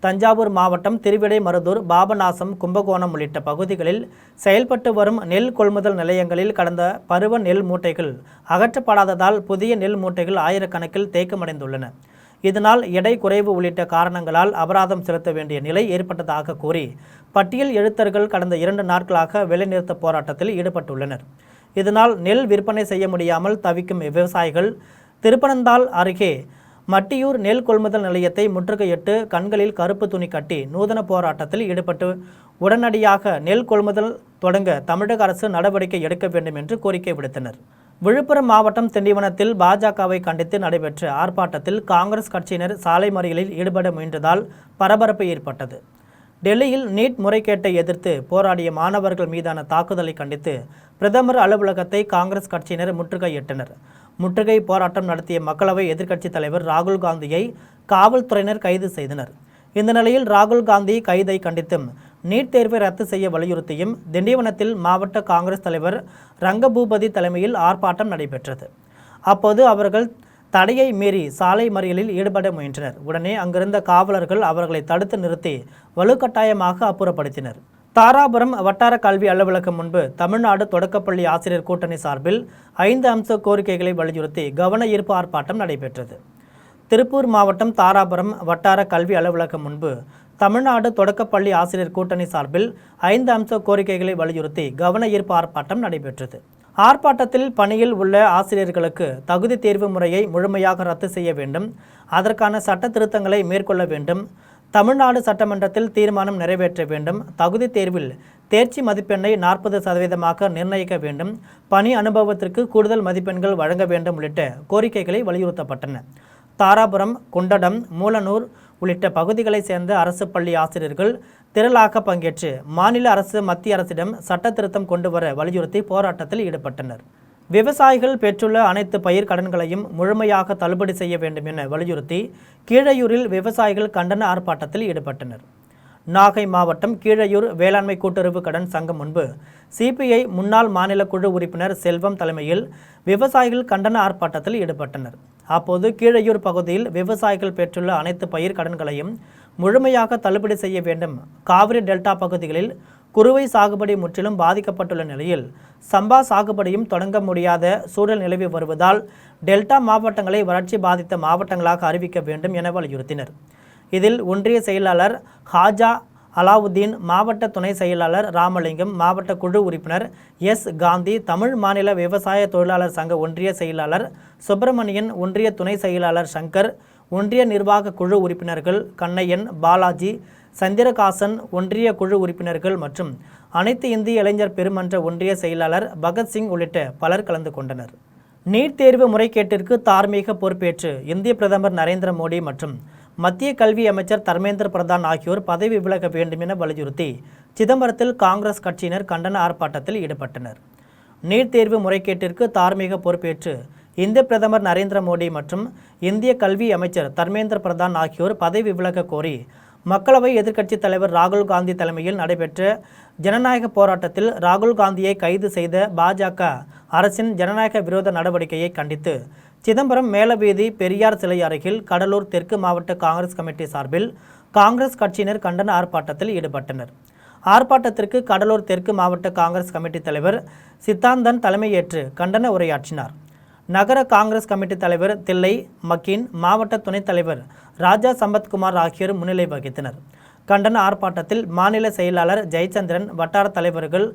தஞ்சாவூர் மாவட்டம் திருவிடைமருதூர், பாபநாசம், கும்பகோணம் உள்ளிட்ட பகுதிகளில் செயல்பட்டு வரும் நெல் கொள்முதல் நிலையங்களில் கடந்த பருவ நெல் மூட்டைகள் அகற்றப்படாததால் புதிய நெல் மூட்டைகள் ஆயிரக்கணக்கில் தேக்கமடைந்துள்ளன. இதனால் எடை குறைவு உள்ளிட்ட காரணங்களால் அபராதம் செலுத்த வேண்டிய நிலை ஏற்பட்டதாக கூறி பட்டியல் எழுத்தர்கள் கடந்த 2 நாட்களாக வேலைநிறுத்த போராட்டத்தில் ஈடுபட்டுள்ளனர். இதனால் நெல் விற்பனை செய்ய முடியாமல் தவிக்கும் விவசாயிகள் திருப்பனந்தாள் அருகே மட்டியூர் நெல் கொள்முதல் நிலையத்தை முற்றுகையிட்டு கண்களில் கருப்பு துணி கட்டி நூதன போராட்டத்தில் ஈடுபட்டு உடனடியாக நெல் கொள்முதல் தொடங்க தமிழக அரசு நடவடிக்கை எடுக்க வேண்டும் என்று கோரிக்கை விடுத்தனர். விழுப்புரம் மாவட்டம் திண்டிவனத்தில் பாஜகவை கண்டித்து நடைபெற்ற ஆர்ப்பாட்டத்தில் காங்கிரஸ் கட்சியினர் சாலை மறியலில் ஈடுபட முயன்றதால் பரபரப்பு ஏற்பட்டது. டெல்லியில் நீட் முறைகேட்டை எதிர்த்து போராடிய மாணவர்கள் மீதான தாக்குதலை கண்டித்து பிரதமர் அலுவலகத்தை காங்கிரஸ் கட்சியினர் முற்றுகையிட்டனர். முற்றுகை போராட்டம் நடத்திய மக்களவை எதிர்க்கட்சித் தலைவர் ராகுல் காந்தியை காவல்துறையினர் கைது செய்தனர். இந்த நிலையில் ராகுல் காந்தி கைதை கண்டித்தும் நீட் தேர்வை ரத்து செய்ய வலியுறுத்தியும் திண்டிவனத்தில் மாவட்ட காங்கிரஸ் தலைவர் ரங்கபூபதி தலைமையில் ஆர்ப்பாட்டம் நடைபெற்றது. அப்போது அவர்கள் தடையை மீறி சாலை மறியலில் ஈடுபட முயன்றனர். உடனே அங்கிருந்த காவலர்கள் அவர்களை தடுத்து நிறுத்தி வலுக்கட்டாயமாக அப்புறப்படுத்தினர். தாராபுரம் வட்டார கல்வி அலுவலகம் முன்பு தமிழ்நாடு தொடக்கப்பள்ளி ஆசிரியர் கூட்டணி சார்பில் 5 அம்ச கோரிக்கைகளை வலியுறுத்தி கவன ஈர்ப்பு ஆர்ப்பாட்டம் நடைபெற்றது. திருப்பூர் மாவட்டம் தாராபுரம் வட்டார கல்வி அலுவலகம் முன்பு தமிழ்நாடு தொடக்கப்பள்ளி ஆசிரியர் கூட்டணி சார்பில் 5 அம்ச கோரிக்கைகளை வலியுறுத்தி கவன ஈர்ப்பு ஆர்ப்பாட்டம் நடைபெற்றது. ஆர்ப்பாட்டத்தில் பணியில் உள்ள ஆசிரியர்களுக்கு தகுதி தேர்வு முறையை முழுமையாக ரத்து செய்ய வேண்டும், அதற்கான சட்ட திருத்தங்களை மேற்கொள்ள வேண்டும், தமிழ்நாடு சட்டமன்றத்தில் தீர்மானம் நிறைவேற்ற வேண்டும், தகுதி தேர்வில் தேர்ச்சி மதிப்பெண்ணை 40% நிர்ணயிக்க வேண்டும், பணி அனுபவத்திற்கு கூடுதல் மதிப்பெண்கள் வழங்க வேண்டும் உள்ளிட்ட கோரிக்கைகளை வலியுறுத்தப்பட்டன. தாராபுரம், குண்டடம், மூலனூர் உள்ளிட்ட பகுதிகளைச் சேர்ந்த அரசு பள்ளி ஆசிரியர்கள் திரளாக பங்கேற்று மாநில அரசு மத்திய அரசிடம் சட்ட திருத்தம் கொண்டு வர வலியுறுத்தி போராட்டத்தில் ஈடுபட்டனர். விவசாயிகள் பெற்றுள்ள அனைத்து பயிர் கடன்களையும் முழுமையாக தள்ளுபடி செய்ய வேண்டும் என வலியுறுத்தி கீழையூரில் விவசாயிகள் கண்டன ஆர்ப்பாட்டத்தில் ஈடுபட்டனர். நாகை மாவட்டம் கீழையூர் வேளாண்மை கூட்டுறவு கடன் சங்கம் முன்பு சிபிஐ முன்னாள் மாநில குழு உறுப்பினர் செல்வம் தலைமையில் விவசாயிகள் கண்டன ஆர்ப்பாட்டத்தில் ஈடுபட்டனர். அப்போது கீழையூர் பகுதியில் விவசாயிகள் பெற்றுள்ள அனைத்து பயிர் கடன்களையும் முழுமையாக தள்ளுபடி செய்ய வேண்டும், காவிரி டெல்டா பகுதிகளில் குறுவை சாகுபடி முற்றிலும் பாதிக்கப்பட்டுள்ள நிலையில் சம்பா சாகுபடியும் தொடங்க முடியாத சூழல் நிலவி வருவதால் டெல்டா மாவட்டங்களை வறட்சி பாதித்த மாவட்டங்களாக அறிவிக்க வேண்டும் என வலியுறுத்தினர். இதில் ஒன்றிய செயலாளர் ஹாஜா அலாவுதீன், மாவட்ட துணை செயலாளர் ராமலிங்கம், மாவட்ட குழு உறுப்பினர் எஸ். காந்தி, தமிழ் மாநில விவசாய தொழிலாளர் சங்க ஒன்றிய செயலாளர் சுப்பிரமணியன், ஒன்றிய துணை செயலாளர் சங்கர், ஒன்றிய நிர்வாக குழு உறுப்பினர்கள் கண்ணையன், பாலாஜி, சந்திரகாசன், ஒன்றிய குழு உறுப்பினர்கள் மற்றும் அனைத்து இந்திய இளைஞர் பெருமன்ற ஒன்றிய செயலாளர் பகத்சிங் உள்ளிட்ட பலர் கலந்து கொண்டனர். நீட் தேர்வு முறைகேட்டிற்கு தார்மீக பொறுப்பேற்று இந்திய பிரதமர் நரேந்திர மோடி மற்றும் மத்திய கல்வி அமைச்சர் தர்மேந்திர பிரதான் ஆகியோர் பதவி விலக வேண்டும் என வலியுறுத்தி சிதம்பரத்தில் காங்கிரஸ் கட்சியினர் கண்டன ஆர்ப்பாட்டத்தில் ஈடுபட்டனர். நீட் தேர்வு முறைகேட்டிற்கு தார்மீக பொறுப்பேற்று இந்திய பிரதமர் நரேந்திர மோடி மற்றும் இந்திய கல்வி அமைச்சர் தர்மேந்திர பிரதான் ஆகியோர் பதவி விலக கோரி மக்களவை எதிர்க்கட்சித் தலைவர் ராகுல் காந்தி தலைமையில் நடைபெற்ற ஜனநாயக போராட்டத்தில் ராகுல் காந்தியை கைது செய்த பாஜக அரசின் ஜனநாயக விரோத நடவடிக்கையை கண்டித்து சிதம்பரம் மேலவீதி பெரியார் சிலை அருகில் கடலூர் தெற்கு மாவட்ட காங்கிரஸ் கமிட்டி சார்பில் காங்கிரஸ் கட்சியினர் கண்டன ஆர்ப்பாட்டத்தில் ஈடுபட்டனர். ஆர்ப்பாட்டத்திற்கு கடலூர் தெற்கு மாவட்ட காங்கிரஸ் கமிட்டி தலைவர் சித்தாந்தன் தலைமையேற்று கண்டன உரையாற்றினார். நகர காங்கிரஸ் கமிட்டி தலைவர் தில்லை மக்கீன், மாவட்ட துணைத் தலைவர் ராஜா சம்பத்குமார் ஆகியோர் முன்னிலை வகித்தனர். கண்டன ஆர்ப்பாட்டத்தில் மாநில செயலாளர் ஜெயச்சந்திரன், வட்டார தலைவர்கள்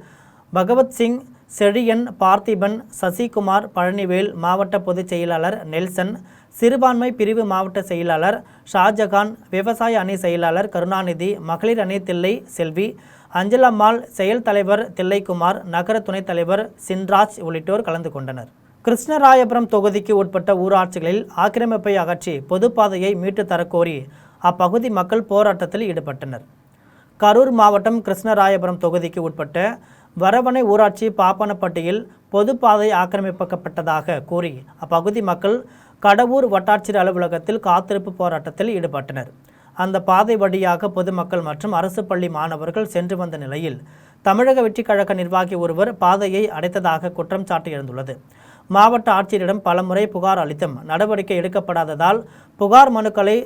பகவத் சிங், செழியன், பார்த்திபன், சசிகுமார், பழனிவேல், மாவட்ட பொதுச் செயலாளர் நெல்சன், சிறுபான்மை பிரிவு மாவட்ட செயலாளர் ஷாஜகான், விவசாய அணி செயலாளர் கருணாநிதி, மகளிர் அணி தில்லை செல்வி, அஞ்சலம்மாள், செயல் தலைவர் தில்லைக்குமார், நகர துணைத் தலைவர் சின்ராஜ் உள்ளிட்டோர் கலந்து கொண்டனர். கிருஷ்ணராயபுரம் தொகுதிக்கு உட்பட்ட ஊராட்சிகளில் ஆக்கிரமிப்பை அகற்றி பொதுப்பாதையை மீட்டு தரக்கோரி அப்பகுதி மக்கள் போராட்டத்தில் ஈடுபட்டனர். கரூர் மாவட்டம் கிருஷ்ணராயபுரம் தொகுதிக்கு உட்பட்ட வரவணை ஊராட்சி பாப்பனப்பட்டியில் பொதுப்பாதை ஆக்கிரமிக்கப்பட்டதாக கூறி அப்பகுதி மக்கள் கடவூர் வட்டாட்சியர் அலுவலகத்தில் காத்திருப்பு போராட்டத்தில் ஈடுபட்டனர். அந்த பாதை வழியாக பொதுமக்கள் மற்றும் அரசு பள்ளி மாணவர்கள் சென்று வந்த நிலையில் தமிழக வெற்றிக் கழக நிர்வாகி ஒருவர் பாதையை அடைத்ததாக குற்றம் சாட்டி எழுந்துள்ளது. மாவட்ட ஆட்சியரிடம் பலமுறை புகார் அளித்தும் நடவடிக்கை எடுக்கப்படாததால் புகார் மனுக்களை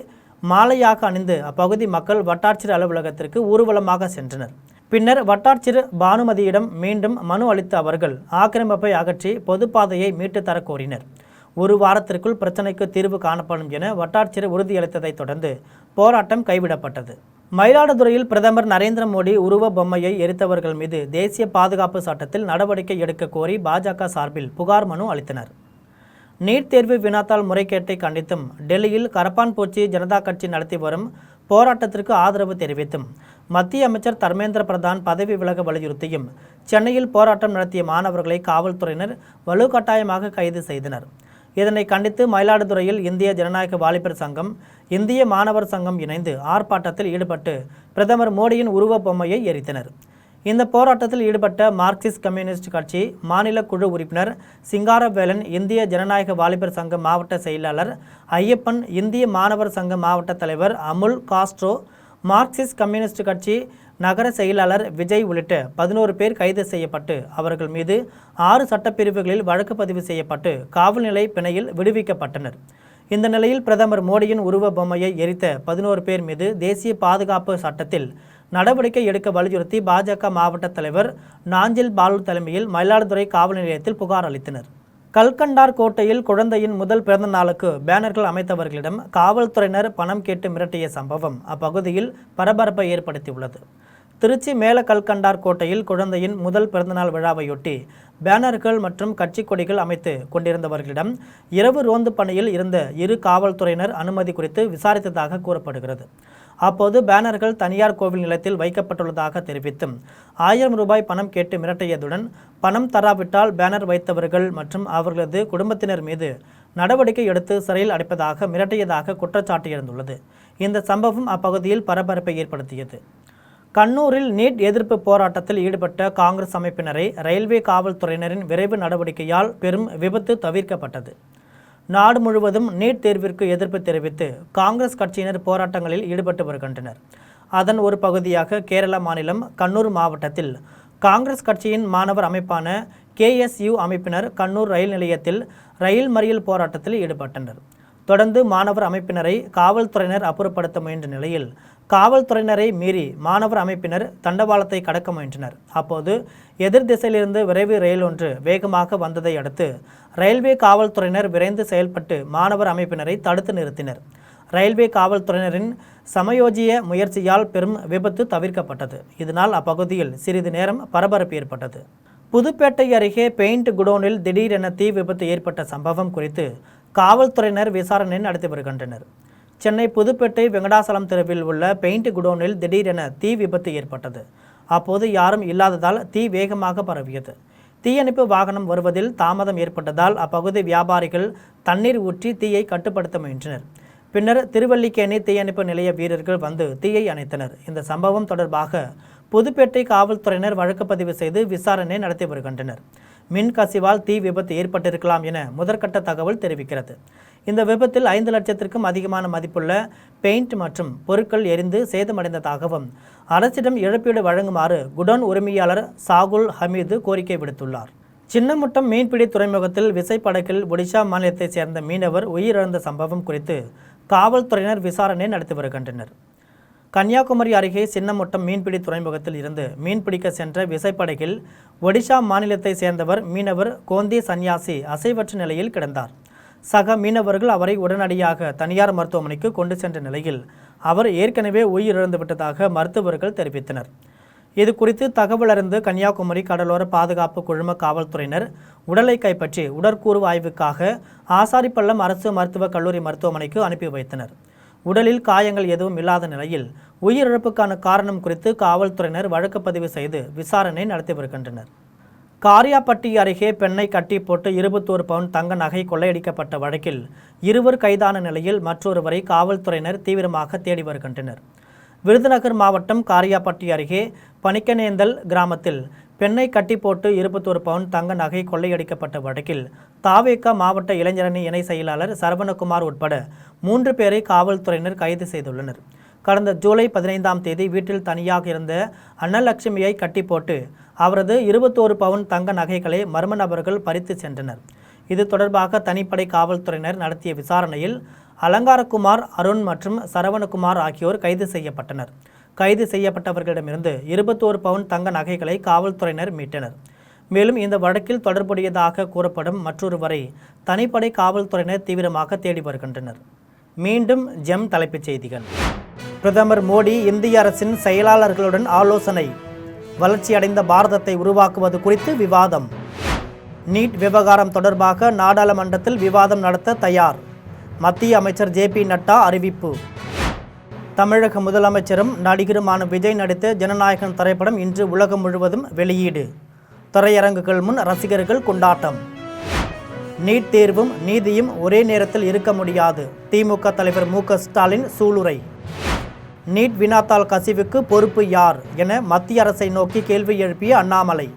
மாலையாக அணிந்து அப்பகுதி மக்கள் வட்டாட்சியர் அலுவலகத்திற்கு ஊர்வலமாக சென்றனர். பின்னர் வட்டாட்சியர் பானுமதியிடம் மீண்டும் மனு அளித்த அவர்கள் ஆக்கிரமிப்பை அகற்றி பொதுப்பாதையை மீட்டு தர கோரினர். ஒரு வாரத்திற்குள் பிரச்சினைக்கு தீர்வு காணப்படும் என வட்டாட்சியர் உறுதியளித்ததைத் தொடர்ந்து போராட்டம் கைவிடப்பட்டது. மயிலாடுதுறையில் பிரதமர் நரேந்திர மோடி உருவ பொம்மையை எரித்தவர்கள் மீது தேசிய பாதுகாப்பு சட்டத்தில் நடவடிக்கை எடுக்க கோரி பாஜக சார்பில் புகார் மனு அளித்தனர். நீட் தேர்வு வினாத்தாள் முறைகேட்டை கண்டித்தும் டெல்லியில் கரப்பான்பூச்சி ஜனதா கட்சி நடத்தி வரும் போராட்டத்திற்கு ஆதரவு தெரிவித்தும் மத்திய அமைச்சர் தர்மேந்திர பிரதான் பதவி விலக வலியுறுத்தியும் சென்னையில் போராட்டம் நடத்திய மாணவர்களை காவல்துறையினர் வலுக்கட்டாயமாக கைது செய்தனர். இதனை கண்டித்து மயிலாடுதுறையில் இந்திய ஜனநாயக வாலிபர் சங்கம், இந்திய மாணவர் சங்கம் இணைந்து ஆர்ப்பாட்டத்தில் ஈடுபட்டு பிரதமர் மோடியின் உருவ பொம்மையை எரித்தனர். இந்த போராட்டத்தில் ஈடுபட்ட மார்க்சிஸ்ட் கம்யூனிஸ்ட் கட்சி மாநில குழு உறுப்பினர் சிங்காரவேலன், இந்திய ஜனநாயக வாலிபர் சங்க மாவட்ட செயலாளர் ஐயப்பன், இந்திய மாணவர் சங்க மாவட்ட தலைவர் அமுல் காஸ்ட்ரோ, மார்க்சிஸ்ட் கம்யூனிஸ்ட் கட்சி நகர செயலாளர் விஜய் உள்ளிட்ட 11 பேர் கைது செய்யப்பட்டு அவர்கள் மீது 6 சட்டப்பிரிவுகளில் வழக்கு பதிவு செய்யப்பட்டு காவல் நிலை பிணையில் விடுவிக்கப்பட்டனர். இந்த நிலையில் பிரதமர் மோடியின் உருவ பொம்மையை எரித்த 11 பேர் மீது தேசிய பாதுகாப்பு சட்டத்தில் நடவடிக்கை எடுக்க வலியுறுத்தி பாஜக மாவட்ட தலைவர் நாஞ்சில் பாலு தலைமையில் மயிலாடுதுறை காவல் நிலையத்தில் புகார் அளித்தனர். கல்கண்டார் கோட்டையில் குழந்தையின் முதல் பிறந்த நாளுக்கு பேனர்கள் அமைத்தவர்களிடம் காவல்துறையினர் பணம் கேட்டு மிரட்டிய சம்பவம் அப்பகுதியில் பரபரப்பை ஏற்படுத்தியுள்ளது. திருச்சி மேல கல்கண்டார் கோட்டையில் குழந்தையின் முதல் பிறந்தநாள் விழாவையொட்டி பேனர்கள் மற்றும் கட்சி கொடிகள் அமைத்து கொண்டிருந்தவர்களிடம் இரவு ரோந்து பணியில் இருந்த 2 காவல்துறையினர் அனுமதி குறித்து விசாரித்ததாக கூறப்படுகிறது. அப்போது பேனர்கள் தனியார் கோவில் நிலத்தில் வைக்கப்பட்டுள்ளதாக தெரிவித்தும் 1000 ரூபாய் பணம் கேட்டு மிரட்டியதுடன் பணம் தராவிட்டால் பேனர் வைத்தவர்கள் மற்றும் அவர்களது குடும்பத்தினர் மீது நடவடிக்கை எடுத்து சிறையில் அடைப்பதாக மிரட்டியதாக குற்றச்சாட்டு எழுந்துள்ளது. இந்த சம்பவம் அப்பகுதியில் பரபரப்பை ஏற்படுத்தியது. கண்ணூரில் நீட் எதிர்ப்பு போராட்டத்தில் ஈடுபட்ட காங்கிரஸ் அமைப்பினரை ரயில்வே காவல்துறையினரின் விரைவு நடவடிக்கையால் பெரும் விபத்து தவிர்க்கப்பட்டது. நாடு முழுவதும் நீட் தேர்விற்கு எதிர்ப்பு தெரிவித்து காங்கிரஸ் கட்சியினர் போராட்டங்களில் ஈடுபட்டு வருகின்றனர். அதன் ஒரு பகுதியாக கேரள மாநிலம் கண்ணூர் மாவட்டத்தில் காங்கிரஸ் கட்சியின் மாணவர் அமைப்பான KSU அமைப்பினர் கண்ணூர் ரயில் நிலையத்தில் ரயில் மறியல் போராட்டத்தில் ஈடுபட்டனர். தொடர்ந்து மாணவர் அமைப்பினரை காவல்துறையினர் அப்புறப்படுத்த முயன்ற நிலையில் காவல்துறையினரை மீறி மாணவர் அமைப்பினர் தண்டவாளத்தை கடக்க முயன்றனர். அப்போது எதிர் திசையிலிருந்து விரைவு ரயில் ஒன்று வேகமாக வந்ததை அடுத்து ரயில்வே காவல்துறையினர் விரைந்து செயல்பட்டு மாணவர் அமைப்பினரை தடுத்து நிறுத்தினர். ரயில்வே காவல்துறையினரின் சமயோஜிய முயற்சியால் பெரும் விபத்து தவிர்க்கப்பட்டது. இதனால் அப்பகுதியில் சிறிது நேரம் பரபரப்பு ஏற்பட்டது. புதுப்பேட்டை அருகே பெயிண்ட் குடோனில் திடீரென தீ விபத்து ஏற்பட்ட சம்பவம் குறித்து காவல்துறையினர் விசாரணை நடத்தி வருகின்றனர். சென்னை புதுப்பேட்டை வெங்கடாசலம் தெருவில் உள்ள பெயிண்ட் குடோனில் திடீரென தீ விபத்து ஏற்பட்டது. அப்போது யாரும் இல்லாததால் தீ வேகமாக பரவியது. தீயணைப்பு வாகனம் வருவதில் தாமதம் ஏற்பட்டதால் அப்பகுதி வியாபாரிகள் தண்ணீர் ஊற்றி தீயை கட்டுப்படுத்த முயன்றனர். பின்னர் திருவல்லிக்கேணி தீயணைப்பு நிலைய வீரர்கள் வந்து தீயை அணைத்தனர். இந்த சம்பவம் தொடர்பாக புதுப்பேட்டை காவல்துறையினர் வழக்கு பதிவு செய்து விசாரணை நடத்தி வருகின்றனர். மின் கசிவால் தீ விபத்து ஏற்பட்டிருக்கலாம் என முதற்கட்ட தகவல் தெரிவிக்கிறது. இந்த விபத்தில் 5 லட்சத்திற்கும் அதிகமான மதிப்புள்ள பெயிண்ட் மற்றும் பொருட்கள் எரிந்து சேதமடைந்ததாகவும் அரசிடம் இழப்பீடு வழங்குமாறு குடோன் உரிமையாளர் சாகுல் ஹமீது கோரிக்கை விடுத்துள்ளார். சின்னமுட்டம் மீன்பிடி துறைமுகத்தில் விசைப்படகில் ஒடிஷா மாநிலத்தைச் சேர்ந்த மீனவர் உயிரிழந்த சம்பவம் குறித்து காவல்துறையினர் விசாரணை நடத்தி வருகின்றனர். கன்னியாகுமரி அருகே சின்னமுட்டம் மீன்பிடி துறைமுகத்தில் இருந்து மீன்பிடிக்க சென்ற விசைப்படகில் ஒடிஷா மாநிலத்தைச் சேர்ந்தவர் மீனவர் கோந்தி சன்யாசி அசைவற்ற நிலையில் கிடந்தார். சக மீனவர்கள் அவரை உடனடியாக தனியார் மருத்துவமனைக்கு கொண்டு சென்ற நிலையில் அவர் ஏற்கனவே உயிரிழந்து விட்டதாக மருத்துவர்கள் தெரிவித்தனர். இது குறித்து தகவல் அறிந்து கன்னியாகுமரி கடலோர பாதுகாப்பு குழும காவல்துறையினர் உடலை கைப்பற்றி உடற்கூறு ஆய்வுக்காக ஆசாரிப்பள்ளம் அரசு மருத்துவக் கல்லூரி மருத்துவமனைக்கு அனுப்பி வைத்தனர். உடலில் காயங்கள் எதுவும் இல்லாத நிலையில் உயிரிழப்புக்கான காரணம் குறித்து காவல்துறையினர் வழக்கு பதிவு செய்து விசாரணை நடத்தி வருகின்றனர். காரியாபட்டி அருகே பெண்ணை கட்டி போட்டு 21 பவுன் தங்க நகை கொள்ளையடிக்கப்பட்ட வழக்கில் 2 கைதான நிலையில் மற்றொருவரை காவல்துறையினர் தீவிரமாக தேடி வருகின்றனர். விருதுநகர் மாவட்டம் காரியாபட்டி அருகே பனிக்கனேந்தல் கிராமத்தில் பெண்ணை கட்டி போட்டு 21 பவுன் தங்க நகை கொள்ளையடிக்கப்பட்ட வழக்கில் தாவேகா மாவட்ட இளைஞரணி இணை செயலாளர் சரவணகுமார் உட்பட 3 பேரை காவல்துறையினர் கைது செய்துள்ளனர். கடந்த ஜூலை 15ஆம் தேதி வீட்டில் தனியாக இருந்த அன்னலட்சுமியை கட்டி போட்டு அவரது 21 பவுன் தங்க நகைகளை மர்ம நபர்கள் பறித்து சென்றனர். இது தொடர்பாக தனிப்படை காவல்துறையினர் நடத்திய விசாரணையில் அலங்காரகுமார், அருண் மற்றும் சரவணகுமார் ஆகியோர் கைது செய்யப்பட்டனர். கைது செய்யப்பட்டவர்களிடமிருந்து 21 பவுன் தங்க நகைகளை காவல்துறையினர் மீட்டனர். மேலும் இந்த வழக்கில் தொடர்புடையதாக கூறப்படும் மற்றொருவரை தனிப்படை காவல்துறையினர் தீவிரமாக தேடி வருகின்றனர். மீண்டும் ஜெம் தலைப்புச் செய்திகள். பிரதமர் மோடி இந்திய அரசின் செயலாளர்களுடன் ஆலோசனை. வளர்ச்சியடைந்த பாரதத்தை உருவாக்குவது குறித்து விவாதம். நீட் விவகாரம் தொடர்பாக நாடாளுமன்றத்தில் விவாதம் நடத்த தயார். மத்திய அமைச்சர் JP நட்டா அறிவிப்பு. தமிழக முதலமைச்சரும் நடிகருமான விஜய் நடித்த ஜனநாயகன் திரைப்படம் இன்று உலகம் முழுவதும் வெளியீடு. திரையரங்குகள் முன் ரசிகர்கள் கொண்டாட்டம். நீட் தேர்வும் நீதியும் ஒரே நேரத்தில் இருக்க முடியாது. திமுக தலைவர் MK ஸ்டாலின் சூளுரை. நீட் வினாத்தாள் கசிவுக்கு பொறுப்பு யார் என மத்திய அரசை நோக்கி கேள்வி எழுப்பிய அண்ணாமலை.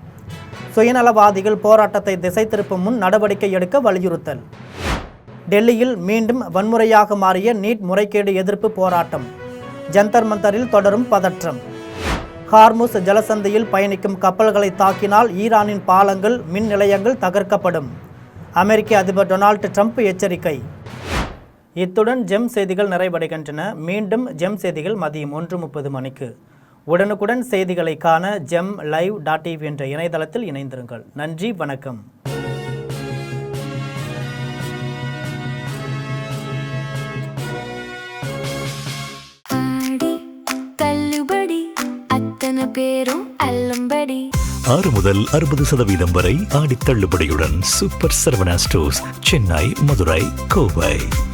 சுயநலவாதிகள் போராட்டத்தை திசை திருப்பும் முன் நடவடிக்கை எடுக்க வலியுறுத்தல். டெல்லியில் மீண்டும் வன்முறையாக மாறிய நீட் முறைகேடு எதிர்ப்பு போராட்டம். ஜந்தர் மந்தரில் தொடரும் பதற்றம். ஹார்முஸ் ஜலசந்தியில் பயணிக்கும் கப்பல்களை தாக்கினால் ஈரானின் பாலங்கள், மின் நிலையங்கள் தகர்க்கப்படும். அமெரிக்க அதிபர் டொனால்டு ட்ரம்ப் எச்சரிக்கை. இத்துடன் ஜெம் செய்திகள் நிறைவடைகின்றன. மீண்டும் ஜெம் செய்திகள் மதியம் 1:30 மணிக்கு. உடனுக்குடன் செய்திகளை காண gemlive.tv என்ற இணையதளத்தில் இணைந்திருங்கள். நன்றி, வணக்கம். பேரும் அல்லும்படி 6 முதல் 60% வரை ஆடித் தள்ளுபடியுடன் சூப்பர் சரவணா ஸ்டோர்ஸ், சென்னை, மதுரை, கோவை.